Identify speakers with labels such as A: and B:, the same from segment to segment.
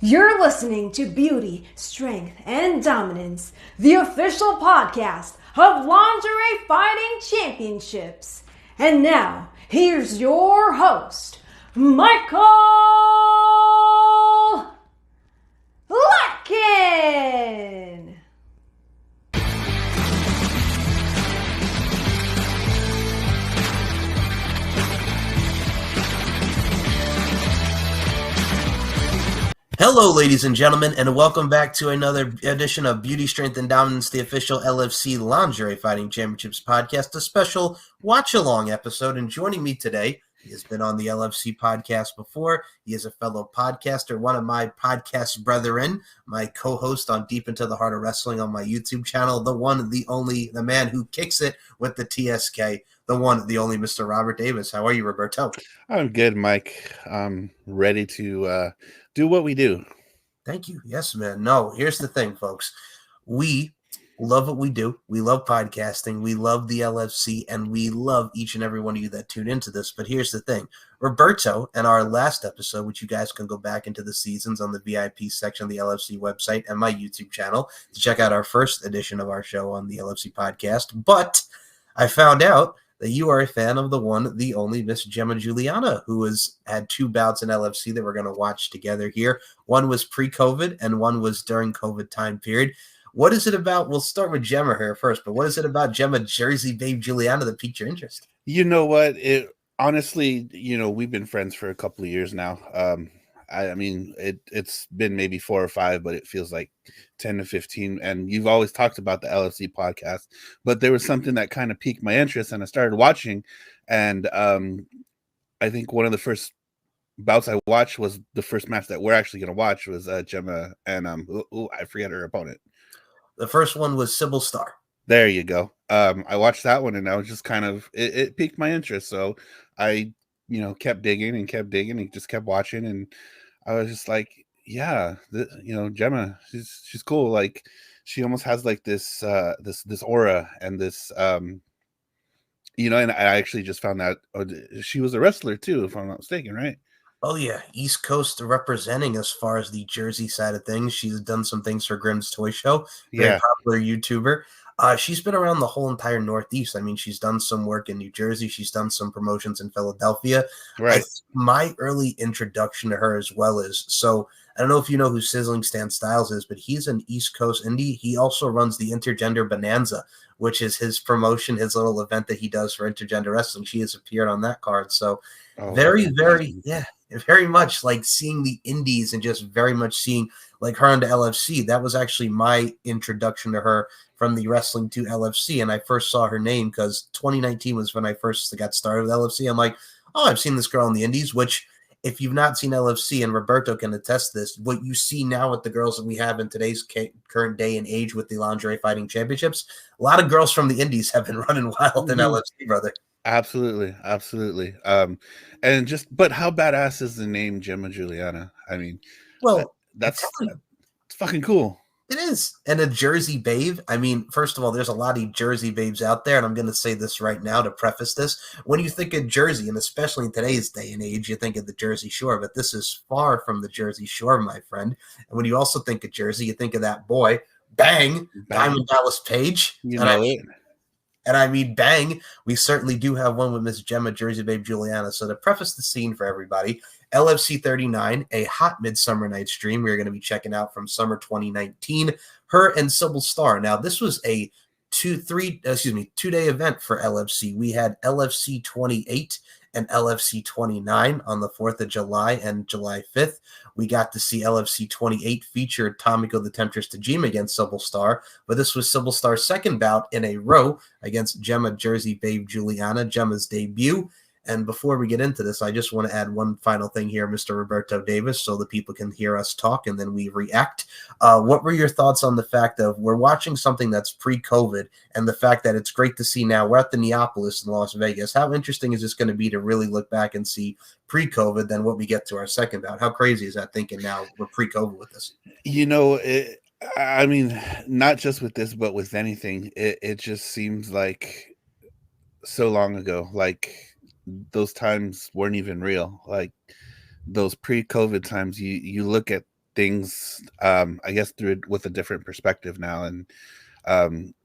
A: You're listening to Beauty, Strength, and Dominance, the official podcast of Lingerie Fighting Championships. And now, here's your host, Michael Larkin.
B: Hello, ladies and gentlemen, and welcome back to another edition of Beauty, Strength, and Dominance, the official LFC Lingerie Fighting Championships podcast, a special watch-along episode. And joining me today, he has been on the LFC podcast before. He is a fellow podcaster, one of my podcast brethren, my co-host on Deep Into the Heart of Wrestling on my YouTube channel, the one, the only, the man who kicks it with the TSK, the one, the only Mr. Robert Davis. How are you, Roberto?
C: I'm good, Mike. I'm ready to do what we do.
B: Thank you. Yes, man. No, here's the thing, folks. We love what we do. We love podcasting. We love the LFC, and we love each and every one of you that tune into this. But here's the thing. Roberto, in our last episode, which you guys can go back into the seasons on the VIP section of the LFC website and my YouTube channel to check out our first edition of our show on the LFC podcast. But I found out that you are a fan of the one, the only Miss Gemma Guliana, who has had two bouts in LFC that we're going to watch together here. One was pre-COVID and one was during COVID time period. What is it about? We'll start with Gemma here first, but what is it about Gemma Jersey Babe Guliana that piqued your interest?
C: You know what? Honestly, we've been friends for a couple of years now. It's been maybe 4 or 5, but it feels like 10 to 15. And you've always talked about the LFC podcast, but there was something that kind of piqued my interest, and I started watching. And I think one of the first bouts I watched was the first match that we're actually going to watch was Gemma and I forget her opponent.
B: The first one was Sybil Starr.
C: There you go. I watched that one, and I was just kind of it piqued my interest. So I kept digging and just kept watching, and I was just like, yeah, Gemma, she's cool. Like, she almost has like this this aura and this and I actually just found out she was a wrestler too, if I'm not mistaken, right?
B: Oh yeah, East Coast representing as far as the Jersey side of things. She's done some things for Grimm's Toy Show. Very popular YouTuber. She's been around the whole entire Northeast. I mean, she's done some work in New Jersey. She's done some promotions in Philadelphia.
C: Right.
B: My early introduction to her as well is, so I don't know if you know who Sizzling Stan Styles is, but he's an East Coast indie. He also runs the Intergender Bonanza, which is his promotion, his little event that he does for intergender wrestling. She has appeared on that card. So very much like seeing the indies and just very much seeing like her into LFC. That was actually my introduction to her from the wrestling to LFC. And I first saw her name because 2019 was when I first got started with LFC. I'm like, oh, I've seen this girl in the indies, which if you've not seen LFC, and Roberto can attest this, what you see now with the girls that we have in today's current day and age with the Lingerie Fighting Championships, a lot of girls from the indies have been running wild in LFC, brother.
C: Absolutely. But how badass is the name Gemma Guliana? I mean,
B: well,
C: that's fucking cool.
B: It is. And a Jersey babe. I mean, first of all, there's a lot of Jersey babes out there, and I'm going to say this right now to preface this. When you think of Jersey, and especially in today's day and age, you think of the Jersey Shore, but this is far from the Jersey Shore, my friend. And when you also think of Jersey, you think of that boy, Bang. Diamond Dallas Page. And I mean, bang, we certainly do have one with Miss Gemma Jersey Babe Guliana. So to preface the scene for everybody, LFC 39, a hot Midsummer Night's Dream we're going to be checking out from summer 2019, her and Sybil Starr. Now, this was a 2-day event for LFC. We had LFC 28 and LFC 29 on the 4th of July and July 5th. We got to see LFC 28 feature Tomiko the Temptress Tajima against Sybil Starr, but this was Sybil Starr's second bout in a row against Gemma Jersey Babe Guliana, Gemma's debut. And before we get into this, I just want to add one final thing here, Mr. Roberto Davis, so the people can hear us talk and then we react. What were your thoughts on the fact of we're watching something that's pre-COVID and the fact that it's great to see now we're at the Neapolis in Las Vegas? How interesting is this going to be to really look back and see pre-COVID than what we get to our second bout? How crazy is that thinking now we're pre-COVID with this?
C: I mean, not just with this, but with anything, it just seems like so long ago. Like, those times weren't even real. Like, those pre-COVID times, you look at things, I guess, through it with a different perspective now, and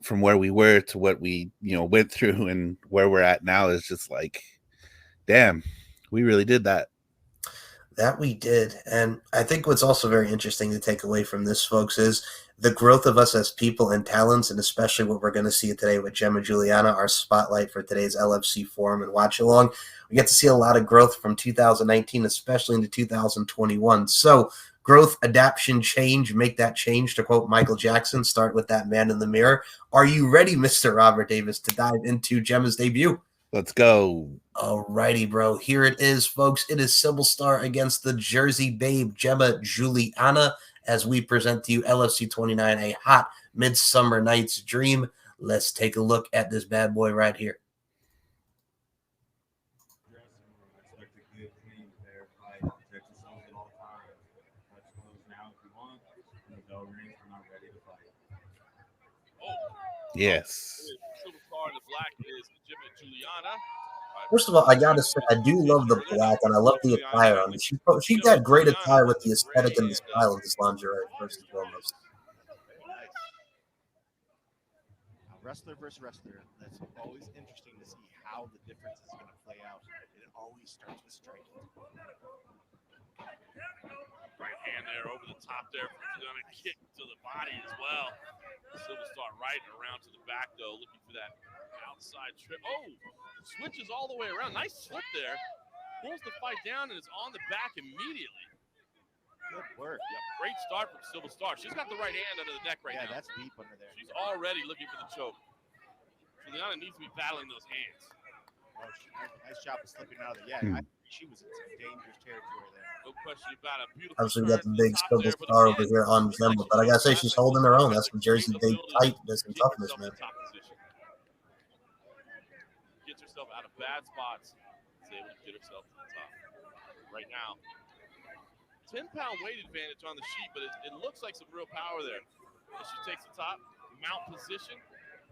C: from where we were to what we went through and where we're at now is just like, damn, we really did that.
B: That we did. And I think what's also very interesting to take away from this, folks, is the growth of us as people and talents, and especially what we're going to see today with Gemma Guliana, our spotlight for today's LFC Forum and Watch Along. We get to see a lot of growth from 2019, especially into 2021. So growth, adaptation, change, make that change, to quote Michael Jackson, start with that man in the mirror. Are you ready, Mr. Robert Davis, to dive into Gemma's debut?
C: Let's go.
B: Alrighty, bro. Here it is, folks. It is Civil Star against the Jersey Babe, Gemma Guliana, as we present to you LFC 29, a hot Midsummer Night's Dream. Let's take a look at this bad boy right here.
C: Yes.
B: First of all, I gotta say, I do love the black, and I love the attire on it. She got great attire with the aesthetic and the style of this lingerie, first and foremost.
D: Wrestler versus wrestler. That's always interesting to see how the difference is going to play out. It always starts with striking.
E: Right hand there over the top there. Going to kick to the body as well. Civil Star right around to the back, though, looking for that outside trip. Oh, switches all the way around. Nice slip there. Pulls the fight down and is on the back immediately.
D: Good work.
E: Yep, great start from Civil Star. She's got the right hand under the neck right now.
D: Yeah, that's deep under there.
E: She's already looking for the choke. Guliana needs to be battling those hands.
D: Oh, nice job of slipping out of it. Yeah, she was in some dangerous territory there.
E: No question about it. Beautiful.
B: Obviously, we got the big Civil Star over here on Gemma, but I gotta say, she's holding her own. That's some Jersey Babe tightness and toughness, man.
E: Gets herself out of bad spots. Is able to get herself to the top. Right now, 10-pound weight advantage on the sheet, but it looks like some real power there. As she takes the top, mount position.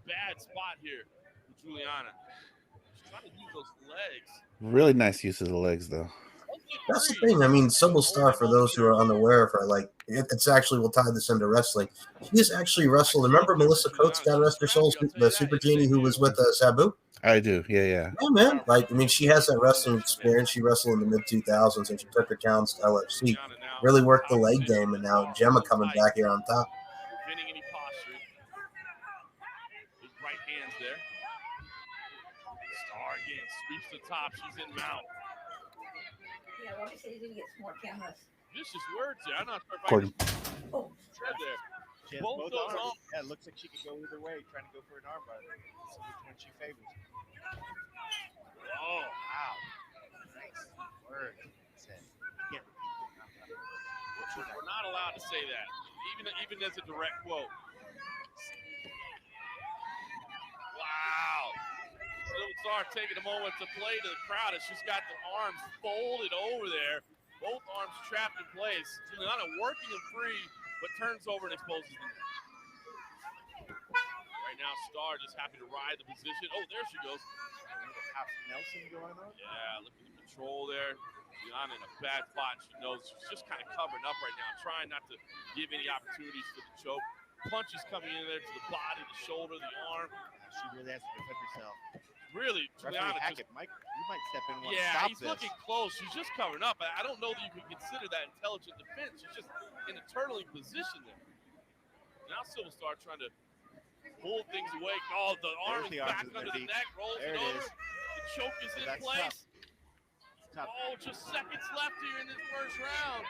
E: Bad spot here for Guliana. She's trying to use those legs.
C: Really nice use of the legs, though.
B: That's the thing. I mean, Civil Star, for those who are unaware of her, like, it's actually, we'll tie this into wrestling. She has actually wrestled. Remember Melissa Coates, God rest her soul, the Super Genie who was with Sabu?
C: I do. Yeah.
B: Yeah, man. Like, I mean, she has that wrestling experience. She wrestled in the mid-2000s, and she took her talents to LFC. Really worked the leg game, and now Gemma coming back here on top.
E: Preventing any posturing. Big right hands there. Star again sweeps the top. She's in mount.
F: Yeah, well, he said he didn't get some more cameras.
E: Vicious words there. I'm not sure if
C: Gordon.
F: Oh,
E: tread there.
D: She has both arms. Yeah, it looks like she could go either way, trying to go for an armbar. So which one she favors.
E: Oh,
D: wow. Nice word. Can't repeat.
E: we're not allowed to say that, even as a direct quote. Wow. Civil Star taking a moment to play to the crowd as she's got the arms folded over there. Both arms trapped in place. Guliana working them free, but turns over and exposes them. Right now, Star just happy to ride the position. Oh, there she goes.
D: Half Nelson going on?
E: Yeah, looking to control there. Guliana in a bad spot. She knows she's just kind of covering up right now, trying not to give any opportunities for the choke. Punches coming in there to the body, the shoulder, the arm.
D: She really has to defend herself.
E: Really, Guliana just...
D: Mike, you might step in and
E: yeah,
D: stop
E: he's
D: this.
E: looking close. She's just covering up. I don't know that you can consider that intelligent defense. She's just in a turtling position there. Now Civil Star trying to pull things away. Oh, the arm is back under the neck, rolls it over. The choke is in place.
D: Tough.
E: Oh, just seconds left here in this first round.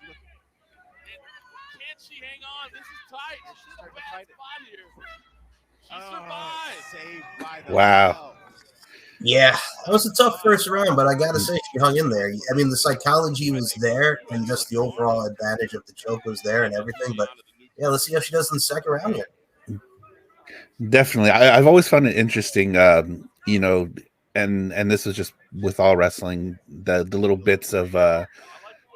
E: Can she hang on? This is tight. She's in a bad spot here. She survived.
D: Saved by the
C: Wow.
B: Yeah, that was a tough first round, but I got to say she hung in there. I mean, the psychology was there, and just the overall advantage of the choke was there and everything. But, yeah, let's see how she does in the second round here.
C: Definitely. I've always found it interesting, you know, and this is just with all wrestling, the little bits of,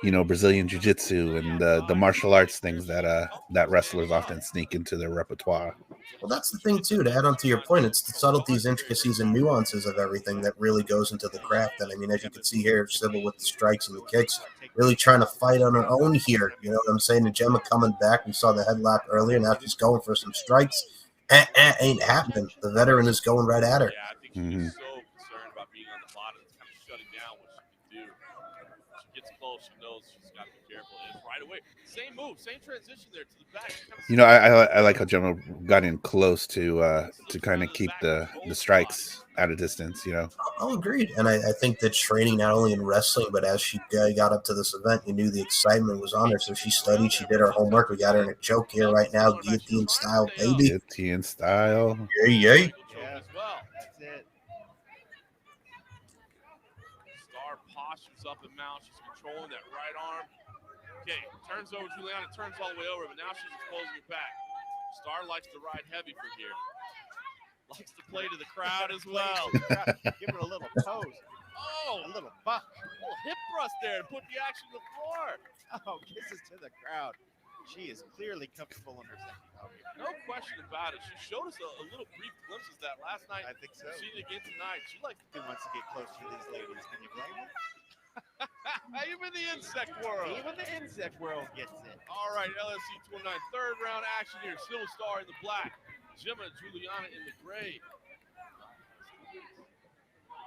C: you know, Brazilian jiu-jitsu and the martial arts things that wrestlers often sneak into their repertoire.
B: Well, that's the thing, too, to add on to your point. It's the subtleties, intricacies, and nuances of everything that really goes into the craft. And, I mean, as you can see here, Civil with the strikes and the kicks, really trying to fight on her own here. You know what I'm saying? And Gemma coming back. We saw the headlock earlier. Now she's going for some strikes. Ain't happening. The veteran is going right at her.
E: Yeah, I think she's so concerned about being on the bottom. It's kind of shutting down what she can do. She gets close. She knows she's got to be careful. And right away, same move, same transition there to the back.
C: I like how Gemma got in close to kind of keep the strikes at a distance.
B: Oh, agreed. And I think that training not only in wrestling, but as she got up to this event, you knew the excitement was on her. So she studied. She did her homework. We got her in a choke here right now, guillotine style, baby.
C: Guillotine style.
B: Yay.
E: Yeah, that's it. Star postures up and mount. She's controlling that right arm. Okay, turns over. Guliana turns all the way over, but now she's exposing her back. Star likes to ride heavy from here. Likes to play to the crowd as well.
D: Give her a little pose.
E: Oh,
D: a little buck.
E: A little hip thrust there to put the action to the floor.
D: Oh, kisses to the crowd. She is clearly comfortable in her second bout here.
E: No question about it. She showed us a little brief glimpses of that last night.
D: I think so.
E: She did again tonight. She likes
D: She wants to get close to these ladies. Can you blame her?
E: even the insect world.
D: Even the insect world gets it.
E: All right, LSC 29, third round action here. Silver Star in the black. Gemma and Guliana in the gray.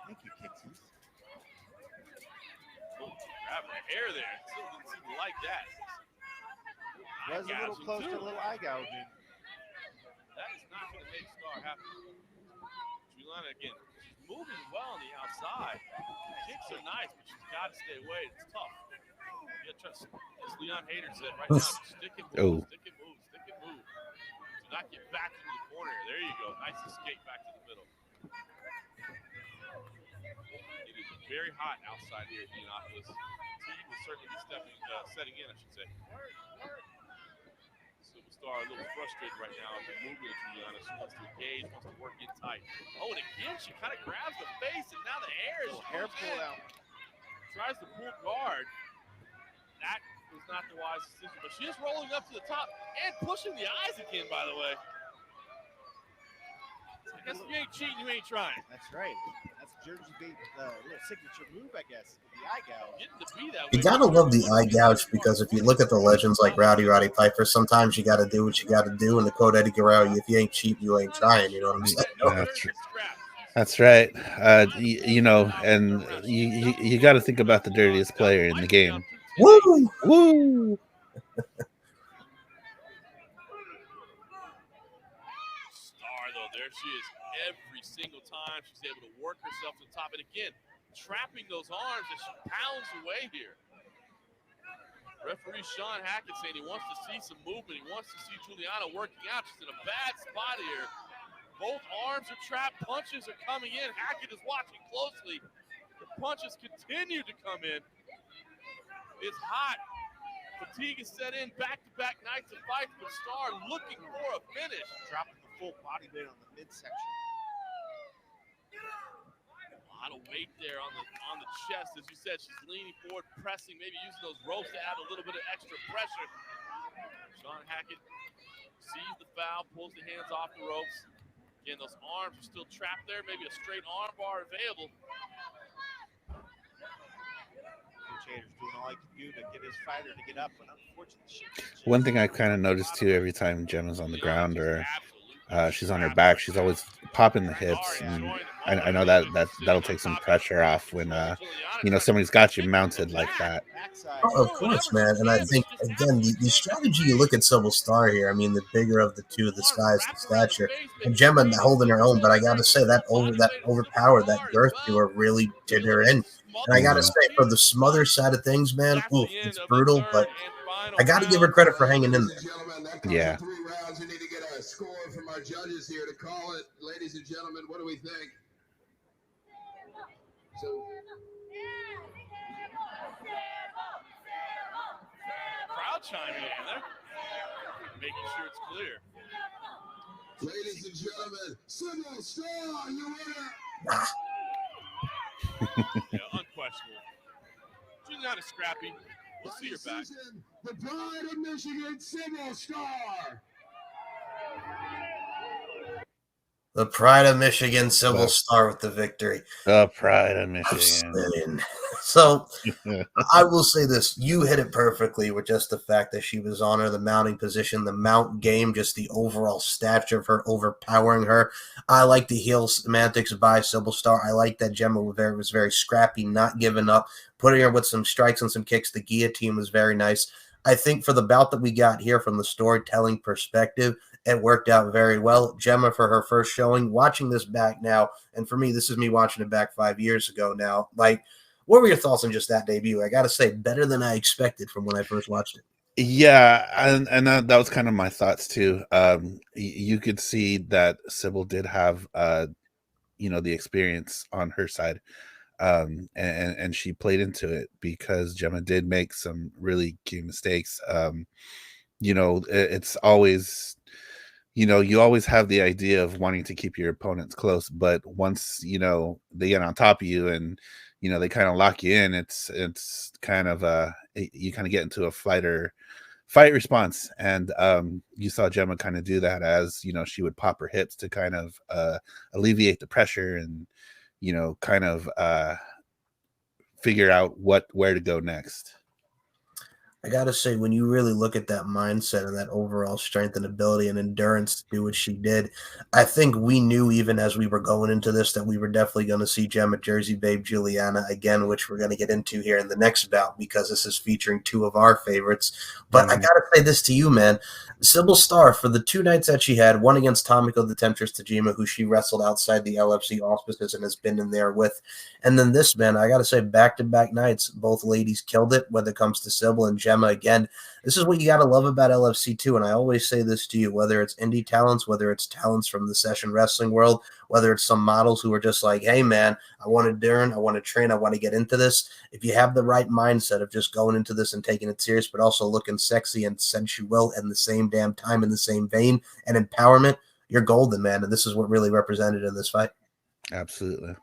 D: Thank you, Kixes.
E: Grabbing her hair there. Still didn't seem to like that.
D: Was a little close to a little eye gouging.
E: That is not going to make Star happy. Guliana again. She's moving well on the outside. Kicks are nice, but she's got to stay away. It's tough. You trust, as Leon Hader said right now, stick and move, stick and move, stick and move. Do not get back into the corner. There you go. Nice escape back to the middle. It is very hot outside here in Indianapolis. Team will certainly be setting in, I should say. Silver Star a little frustrated right now with the movement of Guliana. She wants to engage, wants to work in tight. Oh, and again, she kind of grabs the face, and now the hair is
D: hair pull out.
E: Tries to pull guard. That was not the wise decision, but she is rolling up to the top and pushing the eyes again, by the way. I guess if you ain't cheating, you ain't trying.
D: That's right. That's Jersey Babe, little signature move, I guess. The eye gouge.
E: Getting to be that way.
B: You gotta love the eye gouge because if you look at the legends like Roddy Piper, sometimes you gotta do what you gotta do. And the code Eddie Guerrero, if you ain't cheap, you ain't trying. You know what I'm saying?
C: That's right. And you got to think about the dirtiest player in the game.
B: Woo!
C: Woo!
E: Star, though, there she is every single time. She's able to work herself to the top. And again, trapping those arms as she pounds away here. Referee Sean Hackett saying he wants to see some movement. He wants to see Guliana working out. She's in a bad spot here. Both arms are trapped. Punches are coming in. Hackett is watching closely. The punches continue to come in. It's hot. Fatigue is set in. Back-to-back nights of fights, but Star looking for a finish.
D: Dropping the full body weight on the midsection.
E: A lot of weight there on the chest. As you said, she's leaning forward, pressing, maybe using those ropes to add a little bit of extra pressure. Sean Hackett sees the foul, pulls the hands off the ropes. Again, those arms are still trapped there. Maybe a straight arm bar available.
D: Hader's doing all he can do to get his fighter to get up, but unfortunately,
C: one thing I kind of noticed too, every time Gemma's on the ground or she's on her back, she's always popping the hips, and I know that'll take some pressure off when somebody's got you mounted like that.
B: Oh, of course, man. And I think again, the strategy you look at Silver Star here. I mean, the bigger of the two, the size, the stature, and Gemma holding her own. But I got to say that overpowered, that girth to her really did her in. And I got to say, for the smother side of things, man, oof, it's brutal, but I got to give her credit for hanging in there.
C: Yeah.
G: 3 rounds. We need to get a score from our judges here to call it. Ladies and gentlemen, what do we think? So,
E: Crowd chiming in there, making sure it's clear.
G: ladies and gentlemen, Silver Star, you winner.
E: Yeah, unquestionable. She's not as scrappy. We'll see her back.
G: The Pride of Michigan, Silver Star.
B: The Pride of Michigan, Silver Star with the victory.
C: The Pride of Michigan.
B: So I will say this. You hit it perfectly with just the fact that she was on her, the mounting position, the mount game, just the overall stature of her overpowering her. I like the heel semantics by Sybil Star. I like that Gemma was very scrappy, not giving up, putting her with some strikes and some kicks. The guillotine was very nice. I think for the bout that we got here from the storytelling perspective, it worked out very well. Gemma, for her first showing, watching this back now, and for me, this is me watching it back 5 years ago now. Like, what were your thoughts on just that debut? I got to say, better than I expected from when I first watched it.
C: Yeah, and that was kind of my thoughts too. You could see that Sybil did have, the experience on her side, and she played into it because Gemma did make some really key mistakes. It's always, you always have the idea of wanting to keep your opponents close, but once they get on top of you and they kind of lock you in, it's kind of you kind of get into a fight response, and you saw Gemma kind of do that as she would pop her hips to kind of alleviate the pressure and kind of figure out where to go next.
B: I got to say, when you really look at that mindset and that overall strength and ability and endurance to do what she did, I think we knew even as we were going into this that we were definitely going to see Gemma Jersey Babe Guliana again, which we're going to get into here in the next bout because this is featuring two of our favorites. But I got to say this to you, man. Sybil Star, for the 2 nights that she had, one against Tomiko the Temptress Tajima, who she wrestled outside the LFC auspices and has been in there with. And then this, man, I got to say, back-to-back nights, both ladies killed it when it comes to Sybil and Gemma again. This is what you got to love about LFC too, and I always say this to you, whether it's indie talents, whether it's talents from the session wrestling world, whether it's some models who are just like, hey, man, I want to learn, I want to train, I want to get into this. If you have the right mindset of just going into this and taking it serious, but also looking sexy and sensual at the same damn time in the same vein and empowerment, you're golden, man, and this is what really represented in this fight.
C: Absolutely.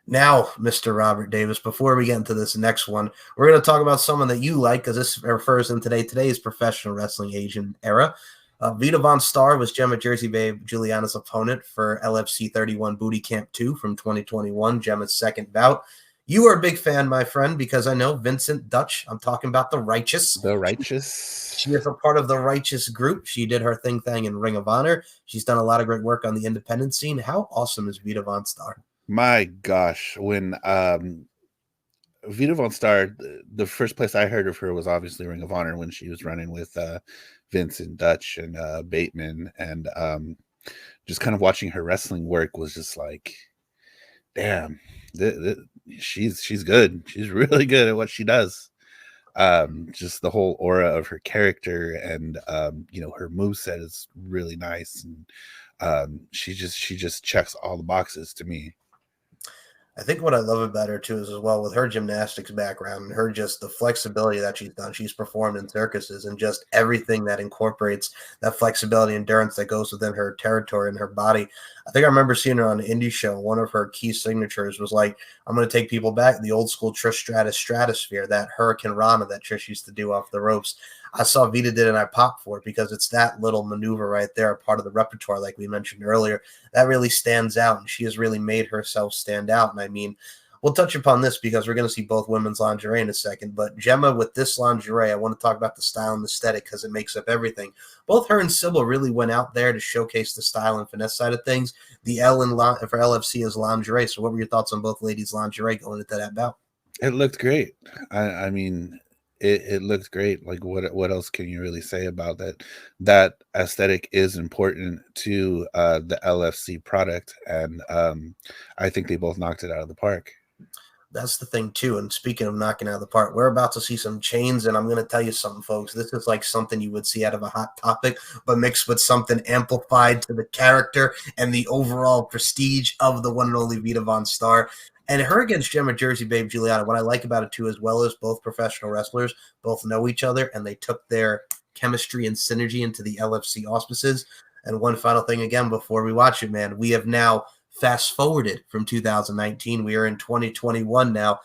B: Now, Mr. Robert Davis, before we get into this next one, we're going to talk about someone that you like because this refers in today's professional wrestling Asian era. Vita Von Star was Gemma Jersey Babe Guliana's opponent for LFC 31 Booty Camp 2 from 2021, Gemma's second bout. You are a big fan, my friend, because I know Vincent Dutch. I'm talking about the Righteous.
C: The Righteous.
B: She is a part of the Righteous group. She did her thing in Ring of Honor. She's done a lot of great work on the independent scene. How awesome is Vita Von Star?
C: My gosh, when Vita Von Star, the first place I heard of her was obviously Ring of Honor when she was running with Vincent Dutch and Bateman, and just kind of watching her wrestling work was just like, damn, she's good. She's really good at what she does. Just the whole aura of her character and her moveset is really nice, and she just checks all the boxes to me.
B: I think what I love about her too is as well with her gymnastics background and her just the flexibility that she's done. She's performed in circuses and just everything that incorporates that flexibility, endurance that goes within her territory and her body. I think I remember seeing her on an indie show. One of her key signatures was like, I'm going to take people back, the old school Trish Stratus stratosphere, that Hurricane Rana that Trish used to do off the ropes. I saw Vita did it and I popped for it because it's that little maneuver right there, a part of the repertoire, like we mentioned earlier, that really stands out. And she has really made herself stand out. And I mean, we'll touch upon this because we're going to see both women's lingerie in a second. But Gemma, with this lingerie, I want to talk about the style and the aesthetic because it makes up everything. Both her and Sybil really went out there to showcase the style and finesse side of things. The L for LFC is lingerie. So what were your thoughts on both ladies' lingerie going into that bout?
C: It looked great. I mean, it looked great. Like what else can you really say about that? That aesthetic is important to the LFC product, and I think they both knocked it out of the park.
B: That's the thing too. And speaking of knocking out of the park, we're about to see some chains, and I'm going to tell you something, folks. This is like something you would see out of a Hot Topic, but mixed with something amplified to the character and the overall prestige of the one and only Vita Von Star. And her against Gemma Jersey Babe Guliana, what I like about it too, as well as both professional wrestlers, both know each other, and they took their chemistry and synergy into the LFC auspices. And one final thing again before we watch it, man, we have now fast forwarded from 2019. We are in 2021 now.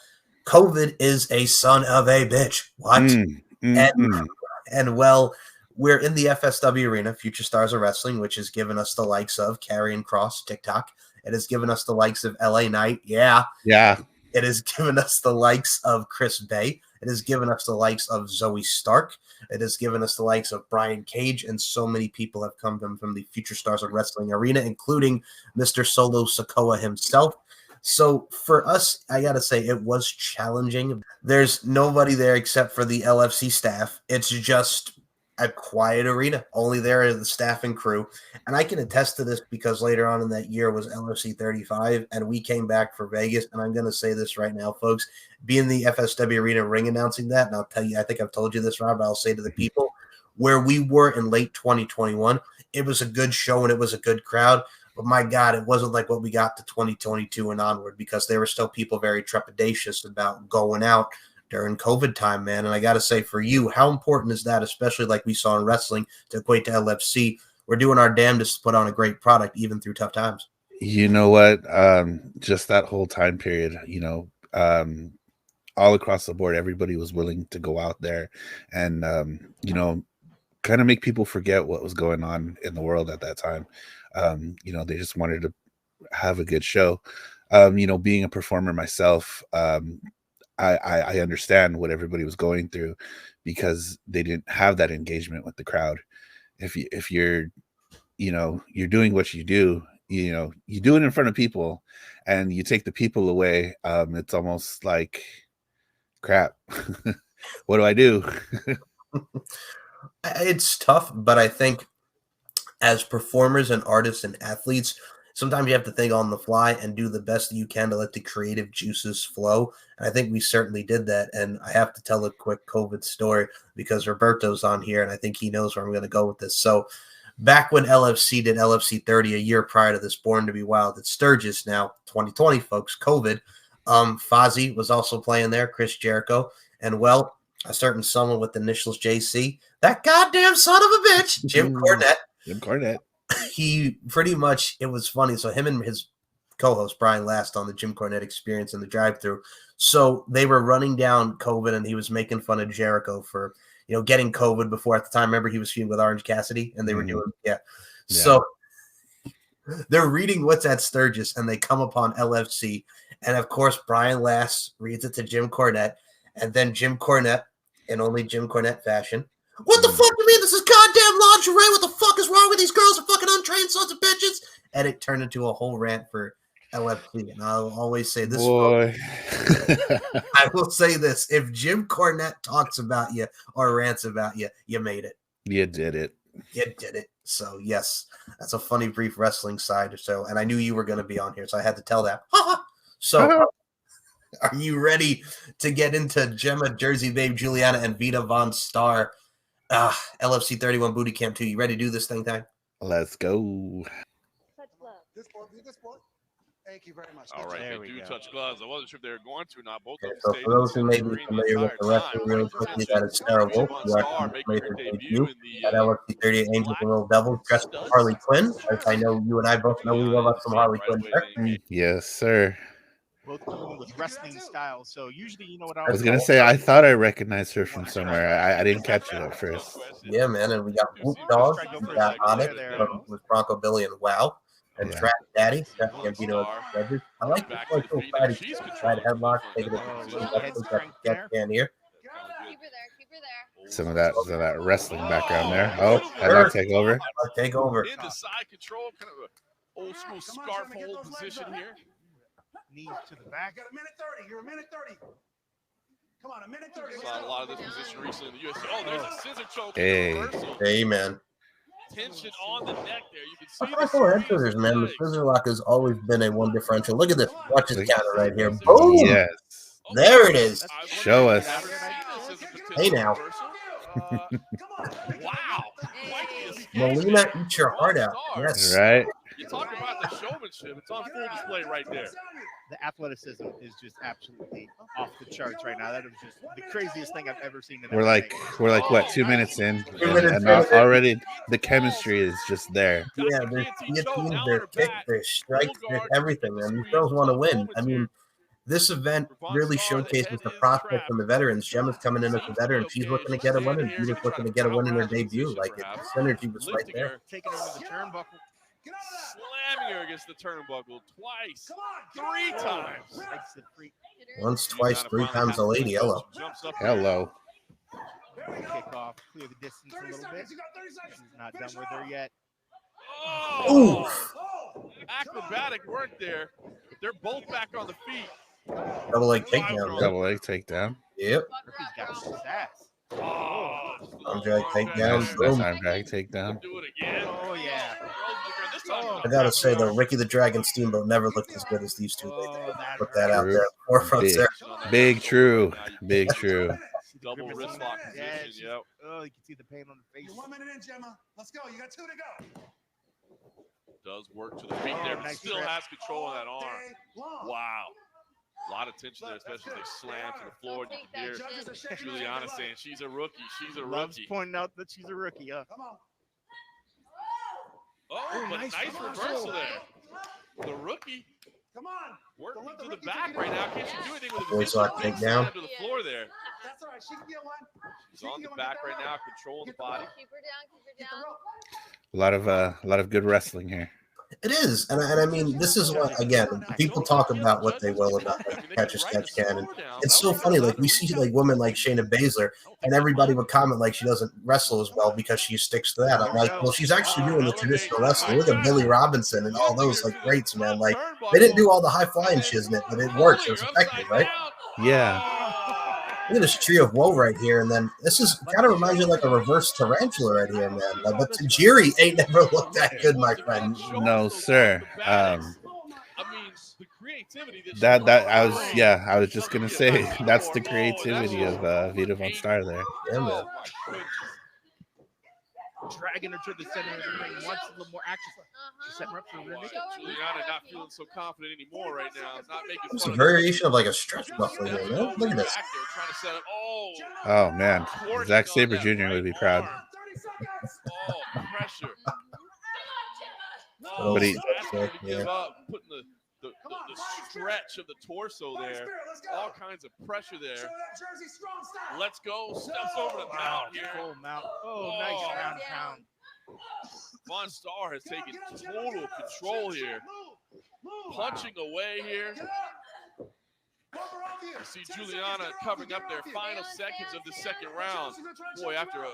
B: COVID is a son of a bitch. What? And well, we're in the FSW arena, Future Stars of Wrestling, which has given us the likes of Karrion Kross, TikTok. It has given us the likes of LA Knight. Yeah. It has given us the likes of Chris Bay. It has given us the likes of Zoe Stark. It has given us the likes of Brian Cage, and so many people have come from the future stars of wrestling arena, including Mr. Solo Sikoa himself. So for us, I got to say it was challenging. There's nobody there except for the LFC staff. It's just a quiet arena. Only there are the staff and crew. And I can attest to this because later on in that year was LFC 35, and we came back for Vegas. And I'm going to say this right now, folks, being the FSW Arena ring announcing that, and I'll tell you, I think I've told you this, Rob, I'll say to the people, where we were in late 2021, it was a good show and it was a good crowd. But my God, it wasn't like what we got to 2022 and onward, because there were still people very trepidatious about going out during COVID time, man. And I got to say, for you, how important is that, especially like we saw in wrestling, to equate to LFC? We're doing our damnedest to put on a great product, even through tough times.
C: You know what? Just that whole time period, all across the board, everybody was willing to go out there and, kind of make people forget what was going on in the world at that time. They just wanted to have a good show. Being a performer myself, I understand what everybody was going through, because they didn't have that engagement with the crowd. If you're doing what you do, you do it in front of people and you take the people away. It's almost like, crap, what do I do?
B: It's tough, but I think as performers and artists and athletes, sometimes you have to think on the fly and do the best that you can to let the creative juices flow. And I think we certainly did that. And I have to tell a quick COVID story because Roberto's on here, and I think he knows where I'm going to go with this. So back when LFC did LFC 30 a year prior to this Born to be Wild at Sturgis, now 2020, folks, COVID, Fozzy was also playing there, Chris Jericho, and, well, a certain someone with the initials JC, that goddamn son of a bitch, Jim Cornette. He pretty much, it was funny. So him and his co-host Brian Last on the Jim Cornette Experience in the drive-thru. So they were running down COVID, and he was making fun of Jericho for, getting COVID before at the time. Remember, he was feuding with Orange Cassidy, and they were doing, yeah. So they're reading what's at Sturgis, and they come upon LFC. And of course, Brian Last reads it to Jim Cornette, and then Jim Cornette, in only Jim Cornette fashion, what the fuck do you mean this is goddamn lingerie? What the fuck is wrong with these girls? Are fucking untrained sons of bitches? And it turned into a whole rant for LFC. And I'll always say this.
C: Boy.
B: I will say this. If Jim Cornette talks about you or rants about you, you made it.
C: You did it.
B: You did it. So, yes, that's a funny, brief wrestling side. So, and I knew you were going to be on here, so I had to tell that. So, are you ready to get into Gemma, Jersey Babe, Guliana, and Vita Von Star? LFC 31 Booty Camp 2. You ready to do this thing time?
C: Let's go.
G: This board. Thank you very much.
E: All right, they do touch gloves. I wasn't sure if they were going to or not. Both of them
B: So
E: stayed
B: for those who may be
E: green the
B: familiar with the
E: entire
B: wrestling
E: time.
B: real quickly, that is Sarah Wolf, who actually made her debut at LFC 38 Angels and Little Devils, dressed as Harley Quinn. As I know you and I both know we love us some Harley Quinn.
C: Yes, sir.
D: Both going with wrestling styles. So usually, you know what
C: I was going to say, I thought I recognized her from somewhere. I didn't catch it at first.
B: Yeah, man. And we got Whoop Dog, we got Onyx with Bronco Billy and Wow. And Trap Daddy, Trap Gambino. I like this one so fatty. Side headlock, taking it to the get can here.
C: Some of that wrestling background there. Oh, headlock take over.
B: Take over.
E: Into side control, kind of an old school scarf hold position here.
D: Knees to the back.
G: Got a minute 30. You're a minute 30. Come on, a minute 30.
E: Saw a lot of this position recently in the UFC. Oh, there's a scissor choke.
C: Hey.
B: Hey, man.
E: Tension on the neck there. You can see
B: I call head scissors, man. The scissor lock has always been a one differential. Look at this. Watch this counter right here. Boom.
C: Yes.
B: There it is.
C: Show us.
B: Hey, now.
E: Wow.
B: Molina, eat your heart out. Yes.
C: Right.
E: You talk about the showmanship. It's on full display right there.
D: The athleticism is just absolutely off the charts right now. That was just the craziest thing I've ever seen.
C: We're like what, 2 minutes in, and already the chemistry is just there.
B: Yeah, there's guillotines, there's kick, there's strikes, there's everything, man. These girls want to win. I mean, this event really showcases the prospects and the veterans. Gemma's coming in as a veteran. She's looking to get a win, and Vita's looking to get a win in her debut. Like, the synergy was right there.
D: Taking her to the turnbuckle.
E: slamming her against the turnbuckle twice, 3 times.
B: Once, twice, 3 times a lady. Hello.
E: Jumps up
C: Hello.
D: Kick off, clear the distance a little bit. She's not done with her yet.
E: Oh, acrobatic work there. They're both back on the feet.
B: Double leg takedown.
C: Double leg takedown.
B: Yep.
D: Ricky's got some sass.
E: Oh,
B: Arm drag takedown.
C: Nice
B: Boom.
C: arm drag takedown.
E: do it again.
D: Oh, yeah.
E: This time,
B: I gotta say though, Ricky the Dragon Steamboat never looked as good as these two.
D: Oh, that
B: Put that out
C: True.
B: there. Forefront
C: Big,
B: there.
C: big true. Big true.
E: double wrist lock
D: Yeah,
E: position. Yep.
D: oh, you can see the pain on the face.
G: You're 1 minute in, Gemma. Let's go. You got 2 to go.
E: Does work to the feet there, but
D: nice
E: still
D: grip.
E: has control of that arm.
G: Day long.
E: Wow. A lot of tension there, especially as they slam to the floor. And you can hear
G: Judges are shaking their
E: Juliana
G: heads.
E: saying she's a rookie. She's a
D: Loves
E: rookie.
D: pointing out that she's a rookie.
G: Come on.
E: Oh, but
D: nice
E: nice reversal there. The rookie
G: Come on.
E: working
G: Don't let
E: to the
G: rookie
E: back
G: take it
E: right
G: away.
E: now. Can't she do anything with it?
B: Voice lock
E: Big
B: takedown.
E: slam to the floor there.
G: That's all right. She can get one.
E: She's on the back right now, controlling the body.
F: Keep her down, keep her
G: Get the
F: down.
G: rope.
C: A lot of good wrestling here.
B: It is, and I mean, this is what, again, people talk about what they will about like, Catch a Sketch Can, and it's so funny. Like we see like women like Shayna Baszler, and everybody would comment like she doesn't wrestle as well because she sticks to that. I'm like, well, she's actually doing the traditional wrestling. Look at Billy Robinson and all those like greats, man. Like they didn't do all the high flying shiznit, but it works. It was effective, right?
C: Yeah.
B: Look at this tree of woe right here, and then this is kind of reminds you of like a reverse tarantula right here, man. But Tajiri ain't never looked that good, my friend.
C: No, sir.
E: I mean, the creativity
C: That I was just gonna say that's the creativity of Vita Von Star there.
B: Yeah, man.
D: Dragging her to the center of the ring. Wants a little more action. She's setting her up for a rear naked.
E: Juliana not feeling so confident anymore right now. It's not making
B: It's
E: fun
B: a
E: of
B: variation of like a stretch buffalo here, man. Look at this.
E: Back there trying to set up. Oh,
C: Oh man, Zack Sabre Jr. would be proud.
E: oh, pressure.
B: Oh,
C: But he-
E: asking her to give
B: yeah.
E: up, putting the stretch of the torso there. All kinds of pressure there.
G: Show that Jersey strong style.
E: Let's go. Steps over the mount here.
D: Full mount. Oh, nice
E: Oh.
D: round and pound.
E: Von Star has taken total control here. Punching away here. You see Juliana covering up their final seconds of the second round. Boy, after a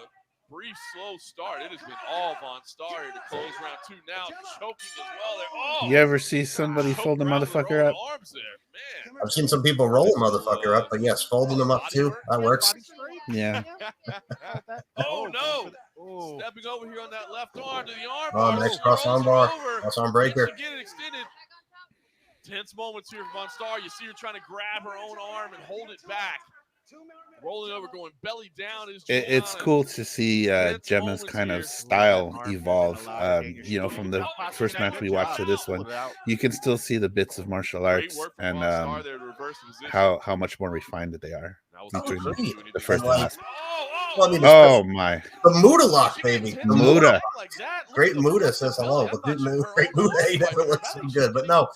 E: brief, slow start, it has been all Von Star here to close round 2 now. Choking as well there. Oh,
C: You ever see somebody fold a motherfucker up?
E: arms there. Man.
B: I've seen some people roll a motherfucker up, but yes, folding them up too. That works.
D: Body straight.
C: Yeah.
E: Oh, no.
D: Oh.
E: Stepping over here on that left arm to the arm
B: Oh,
E: bar.
B: nice cross arm bar. Cross arm breaker.
E: Get it extended. Tense moments here for Von Star. You see her trying to grab her own arm and hold it back. Rolling over, going belly down.
C: It's cool to see Gemma's kind of style evolve. From the first match we watched to this one, you can still see the bits of martial arts and how much more refined that they are between the first and last.
B: Well, I mean,
C: Oh my,
B: the Muda lock, baby. The
C: Muda.
B: Great Muda says hello, but Great Muda ain't never looks so good. But no,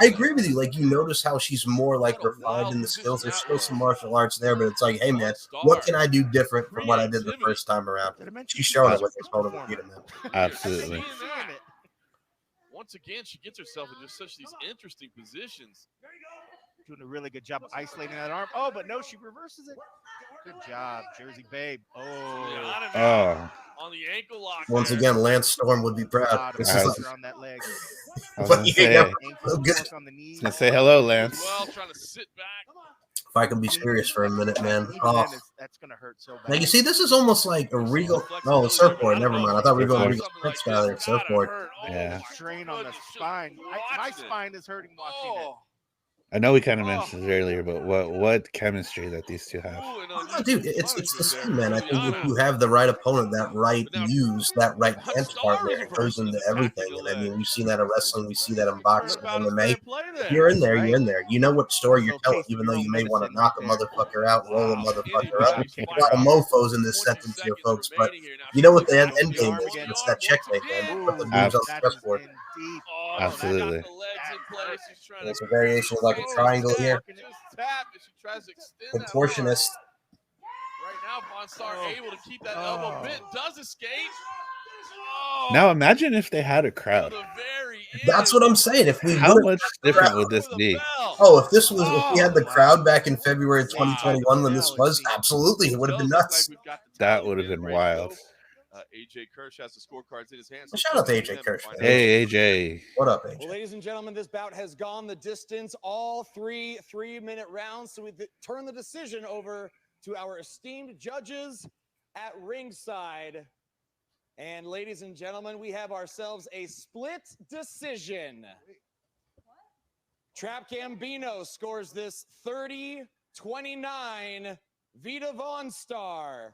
B: I agree with you. Like, you notice how she's more like refined in the skills. There's still some martial arts there, but it's like, hey man, what can I do different from what I did the first time around? She's showing it with her opponent, Vita, man.
C: Absolutely.
E: Once again, she gets herself in just such these interesting positions.
D: Doing a really good job of isolating that arm. Oh, but no, she reverses it. Good job, Jersey Babe. Oh.
E: On the ankle lock.
B: Once
E: there.
B: again, Lance Storm would be proud. This is
D: Pressure on that leg.
C: I was
B: But
C: gonna
B: you
C: say,
B: know,
D: Ankle
B: good.
D: lock on the knee.
C: gonna say hello, Lance.
E: Well, trying to sit back.
B: if I can be serious for a minute, man.
D: Even
B: Oh,
D: then, that's gonna hurt so bad.
B: now you see, this is almost like a Regal. Oh, a surfboard. Never mind. I thought we were going Regal Sprint style there. Surfboard.
C: Yeah.
D: Strain on the spine. My spine is hurting watching it.
C: I know we kind of mentioned it earlier, but what chemistry that these two have.
B: Oh, dude, it's the same, man. I think if you have the right opponent, that right use, that right dance partner, it goes into everything. And I mean, we've seen that in wrestling, we see that in boxing, MMA. If you're in there, you're in there. You know what story you're telling, even though you may want to knock a motherfucker out, roll a motherfucker up. A lot of mofos in this sentence here, folks, but you know what the end game is? It's that checkmate, man. Put the moves on the chessboard.
C: Absolutely.
B: It's a variation of like a triangle here. Contortionist.
E: Right now, Von Star able to keep that elbow bit, does escape.
C: Now imagine if they had a crowd.
B: That's what I'm saying. If we
C: How
B: would
C: much different would this be?
B: if we had the crowd back in February 2021 when this was, absolutely, it would have been nuts.
C: That would have been wild.
E: AJ Kirsch has the scorecards in his hands.
B: Shout out to AJ Kirsch.
C: Hey, AJ.
B: What up, AJ?
H: Well, ladies and gentlemen, this bout has gone the distance, all three-minute rounds. So we turn the decision over to our esteemed judges at ringside. And ladies and gentlemen, we have ourselves a split decision. Trap Gambino scores this 30-29. Vita Von Star.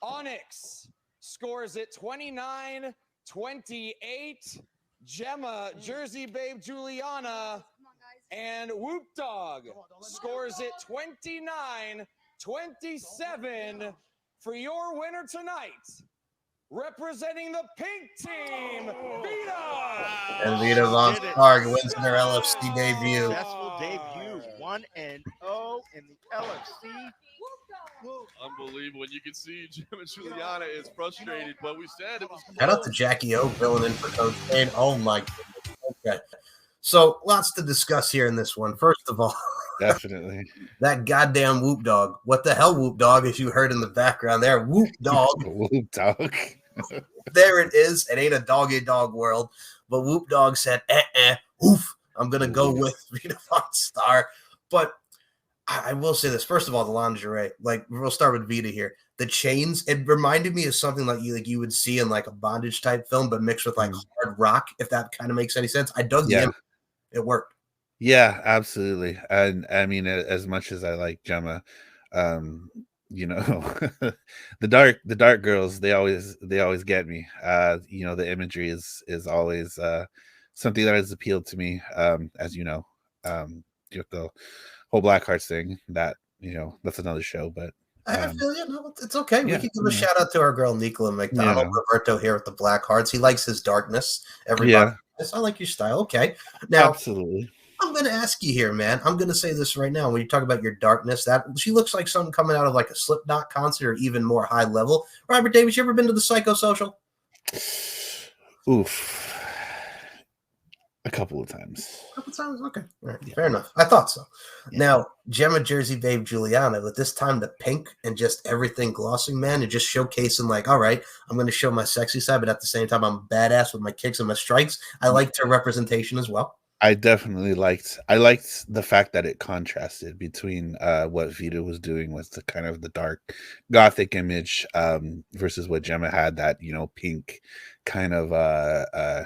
H: Onyx scores it 29-28. Gemma, Jersey Babe Guliana, and Whoop Dog scores it 29-27 for your winner tonight. Representing the pink team, Vita!
B: And Vita Von Star wins their LFC debut.
D: Successful debut, 1-0 in the LFC.
E: Unbelievable. You can see Gemma Juliana is frustrated, but we said it was close.
B: Shout out to Jackie O filling in for Coach Kane. Oh my goodness. Okay. So lots to discuss here in this one. First of all,
C: definitely
B: that goddamn Whoop Dog. What the hell, Whoop Dog, as you heard in the background there. Whoop Dog.
C: Whoop Dog.
B: There it is. It ain't a dog world, but Whoop Dog said, oof. I'm gonna go with Vita Von Star. But I will say this. First of all, the lingerie. Like, we'll start with Vita here. The chains, it reminded me of something like you would see in like a bondage type film, but mixed with like hard rock, if that kind of makes any sense. I dug the image. It worked.
C: Yeah, absolutely. And I mean, as much as I like Gemma, you know, the dark girls, they always get me. You know, the imagery is always something that has appealed to me. As you know, the whole Blackhearts thing, that, you know, that's another show, but
B: I feel you. No, it's okay. We can give a shout out to our girl Nicola McDonald, Roberto here with the Blackhearts. He likes his darkness. Everybody, I like your style. Okay, now
C: absolutely.
B: I'm going to ask you here, man. I'm going to say this right now. When you talk about your darkness, that she looks like something coming out of like a Slipknot concert or even more high level. Robert Davis, you ever been to the Psychosocial?
C: Oof. A couple of times.
B: Okay. All right. Fair enough. I thought so. Yeah. Now, Gemma, Jersey Babe Guliana, with this time the pink and just everything glossing, man, and just showcasing like, all right, I'm going to show my sexy side, but at the same time, I'm badass with my kicks and my strikes. I liked her representation as well.
C: I definitely liked the fact that it contrasted between what Vita was doing with the kind of the dark gothic image versus what Gemma had, that, you know, pink kind of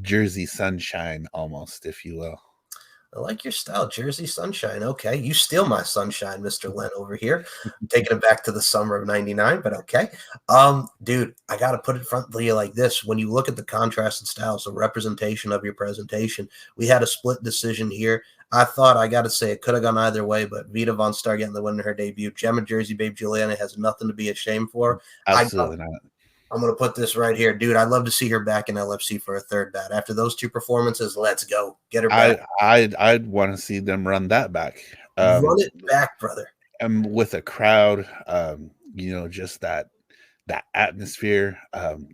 C: Jersey sunshine almost, if you will.
B: I like your style, Jersey sunshine. Okay, you steal my sunshine, Mr. Len over here. I'm taking it back to the summer of '99, but okay. Dude, I got to put it front to you like this. When you look at the contrasted styles, the representation of your presentation, we had a split decision here. I thought, I got to say, it could have gone either way, but Vita Von Star getting the win in her debut. Gemma, Jersey Babe Juliana has nothing to be ashamed for.
C: Absolutely not.
B: I'm going to put this right here. Dude, I'd love to see her back in LFC for a third bout. After those two performances, let's go. Get her back.
C: I'd want to see them run that back.
B: Run it back, brother.
C: And with a crowd, you know, just that atmosphere,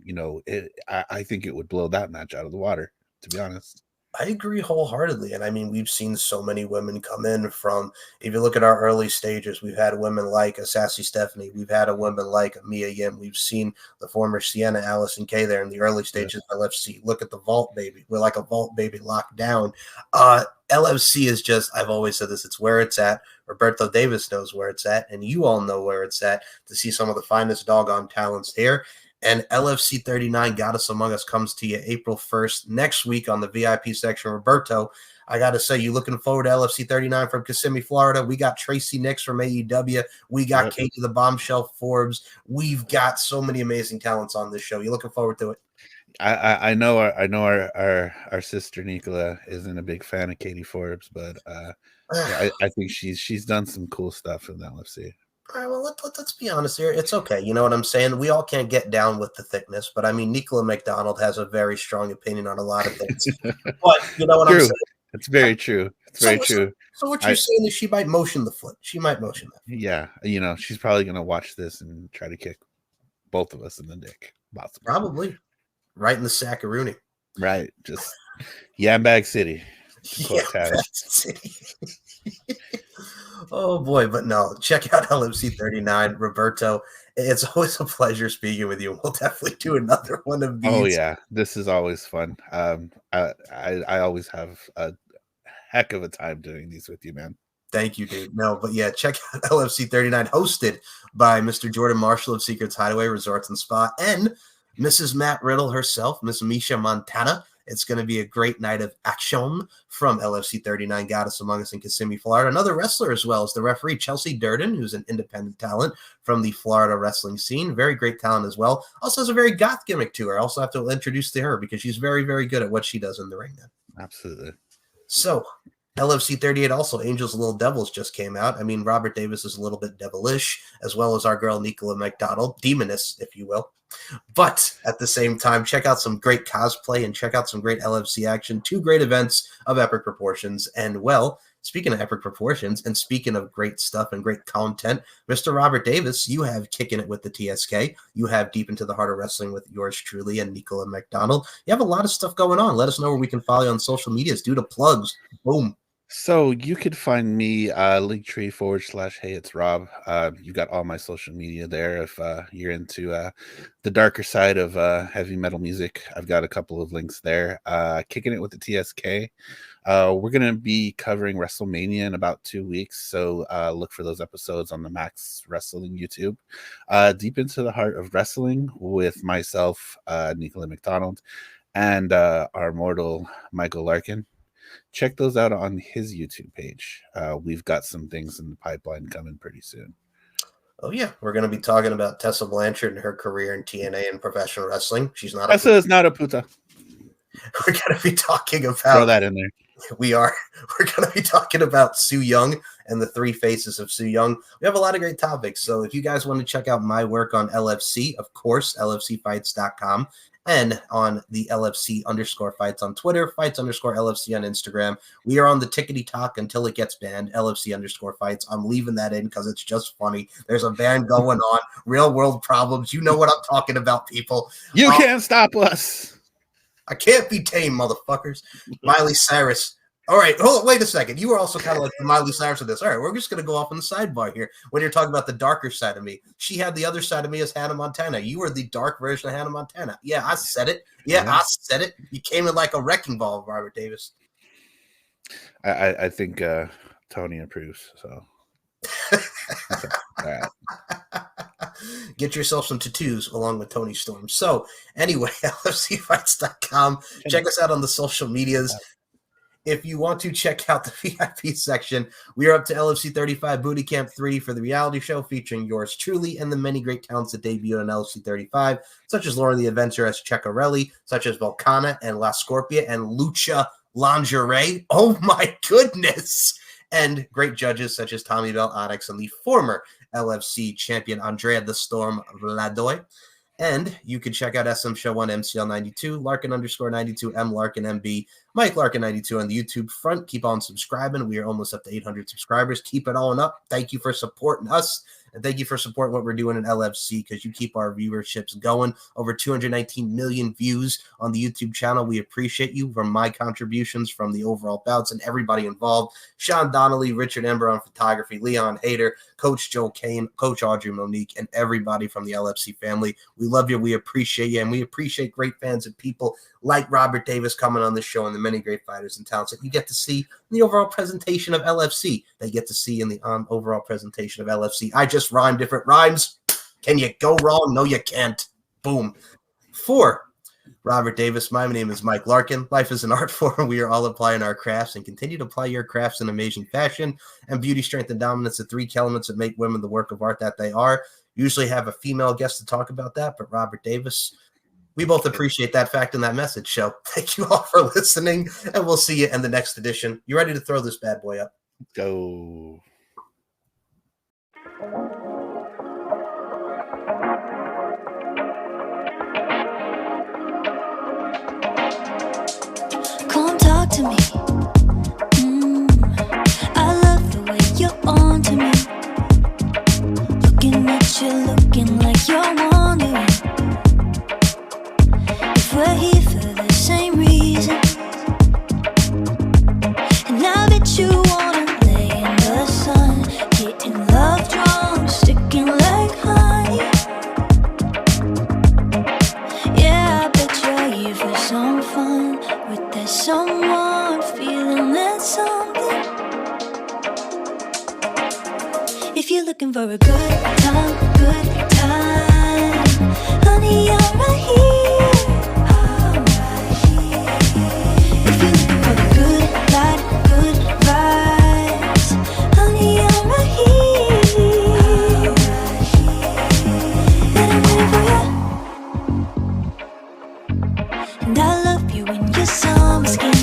C: you know, I think it would blow that match out of the water, to be honest.
B: I agree wholeheartedly. And I mean, we've seen so many women come in from, if you look at our early stages, we've had women like a Sassy Stephanie. We've had a woman like Mia Yim. We've seen the former Sienna Allison Kay there in the early stages of LFC. Look at the Vault Baby. We're like a Vault Baby locked down. LFC is just, I've always said this, it's where it's at. Roberto Davis knows where it's at, and you all know where it's at, to see some of the finest doggone talents here. And LFC 39, Goddess Among Us, comes to you April 1st next week on the VIP section. Roberto, I got to say, you looking forward to LFC 39 from Kissimmee, Florida? We got Tracy Nix from AEW. We got Katie the Bombshell Forbes. We've got so many amazing talents on this show. You looking forward to it?
C: I know our sister Nicola isn't a big fan of Katie Forbes, but I think she's done some cool stuff in the LFC.
B: All right, well, let's be honest here. It's okay. You know what I'm saying? We all can't get down with the thickness, but I mean, Nicola McDonald has a very strong opinion on a lot of things. But you know what I'm saying?
C: It's very true. It's very true.
B: So what you're saying is she might motion the foot. She might motion that.
C: Yeah, you know, she's probably going to watch this and try to kick both of us in the dick. Possibly.
B: Probably. Right in the Sackaroonie.
C: Right. Just Yambag City.
B: Yambag City. Oh boy, but no, check out LMC 39. Roberto, it's always a pleasure speaking with you. We'll definitely do another one of these.
C: Oh yeah, this is always fun. I always have a heck of a time doing these with you, man.
B: Thank you, dude. No, but yeah, check out LFC 39, hosted by Mr. Jordan Marshall of Secrets Hideaway Resorts and Spa and Mrs. Matt Riddle herself, Miss Misha Montana. It's going to be a great night of action from LFC 39, Goddess Among Us in Kissimmee, Florida. Another wrestler as well as the referee, Chelsea Durden, who's an independent talent from the Florida wrestling scene. Very great talent as well. Also has a very goth gimmick to her. I also have to introduce to her because she's very, very good at what she does in the ring now.
C: Absolutely.
B: So, LFC 38 also, Angels Little Devils just came out. I mean, Robert Davis is a little bit devilish, as well as our girl Nicola McDonald, demoness, if you will. But at the same time, check out some great cosplay and check out some great LFC action. 2 great events of epic proportions. And, well, speaking of epic proportions and speaking of great stuff and great content, Mr. Robert Davis, you have Kicking It with the TSK. You have Deep Into the Heart of Wrestling with yours truly and Nicola McDonald. You have a lot of stuff going on. Let us know where we can follow you on social medias. Do the plugs. Boom.
C: So you could find me Linktree/hey it's Rob. You got all my social media there. If you're into the darker side of heavy metal music, I've got a couple of links there. Kicking It with the TSK. We're gonna be covering WrestleMania in about 2 weeks, so look for those episodes on the Max Wrestling YouTube. Deep Into the Heart of Wrestling with myself, Nicola McDonald, and our mortal Michael Larkin. Check those out on his YouTube page. We've got some things in the pipeline coming pretty soon.
B: Oh, yeah. We're going to be talking about Tessa Blanchard and her career in TNA and professional wrestling. She's not
C: Tessa is not a puta.
B: We're going to be talking about...
C: Throw that in there.
B: We are. We're going to be talking about Su Yung and the 3 faces of Su Yung. We have a lot of great topics. So if you guys want to check out my work on LFC, of course, LFCfights.com. And on the LFC_fights on Twitter, fights_LFC on Instagram. We are on the tickety talk until it gets banned, LFC_fights. I'm leaving that in because it's just funny. There's a ban going on, real world problems. You know what I'm talking about, people.
C: You can't stop us.
B: I can't be tame, motherfuckers. Miley Cyrus. All right, hold on, wait a second. You were also kind of like the Miley Cyrus of this. All right, we're just going to go off on the sidebar here. When you're talking about the darker side of me, she had the other side of me as Hannah Montana. You were the dark version of Hannah Montana. Yeah, I said it. I said it. You came in like a wrecking ball, Robert Davis.
C: I think Tony approves, so. All right.
B: Get yourself some tattoos along with Tony Storm. So, anyway, LFCfights.com. Check us out on the social medias. If you want to check out the VIP section, we are up to LFC 35 Booty Camp 3 for the reality show featuring yours truly and the many great talents that debuted on LFC 35, such as Lauren the Adventuress Ceccarelli, such as Volcana and La Scorpia and Lucha Lingerie. Oh my goodness! And great judges such as Tommy Bell Onyx and the former LFC champion Andrea the Storm Vladoy. And you can check out SM Show 1 MCL 92, Larkin_92, M Larkin MB, Mike Larkin 92 on the YouTube front. Keep on subscribing. We are almost up to 800 subscribers. Keep it on up. Thank you for supporting us. And thank you for supporting what we're doing in LFC because you keep our viewerships going. Over 219 million views on the YouTube channel. We appreciate you from my contributions from the overall bouts and everybody involved. Sean Donnelly, Richard Anber on photography, Leon Hader, Coach Joe Kane, Coach Audrey Monique, and everybody from the LFC family. We love you. We appreciate you. And we appreciate great fans and people like Robert Davis coming on the show and the many great fighters and talents that you get to see in the overall presentation of LFC. They get to see in the overall presentation of LFC. I just rhyme different rhymes. Can you go wrong? No, you can't. Boom. For Robert Davis, my name is Mike Larkin. Life is an art form. We are all applying our crafts and continue to apply your crafts in amazing fashion. And beauty, strength, and dominance, the 3 elements that make women the work of art that they are. Usually have a female guest to talk about that, but Robert Davis, we both appreciate that fact and that message. So thank you all for listening, and we'll see you in the next edition. You ready to throw this bad boy up?
C: Go.
I: Come talk to me. I love the way you're on to me. Looking at you, looking like you're wondering looking for a good time, honey, I'm right here. If you're looking for a good light, good vibes, honey, I'm right here. And I'm waiting for you. And I love you in your summer skin.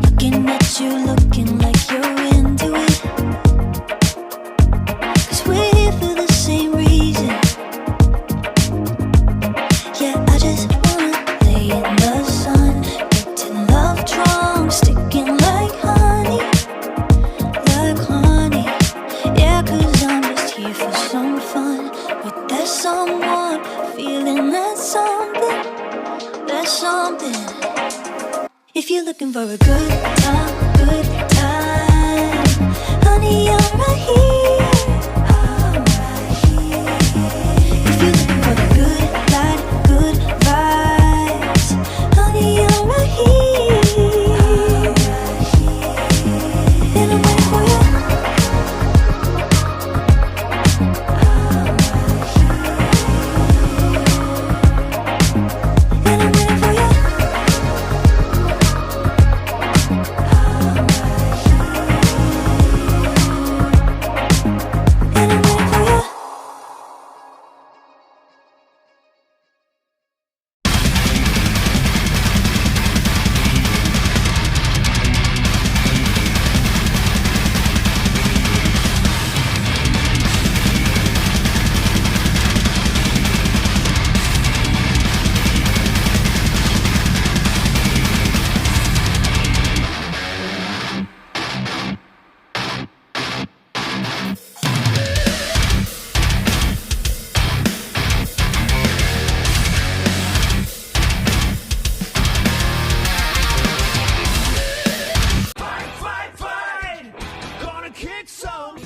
I: Looking at you, looking like you're into it. 'Cause we're here for the same reason. Yeah, I just wanna lay in the sun, getting love drunk, sticking like honey. Yeah, 'cause I'm just here for some fun with that someone, feeling that something. If you're looking for a good time, honey, I'm right here. If you're looking for the good light, good vibes, honey, I'm right here. And I'm waiting for you. And I'm waiting for you. And I'm waiting for you.
H: Fight, gonna kick some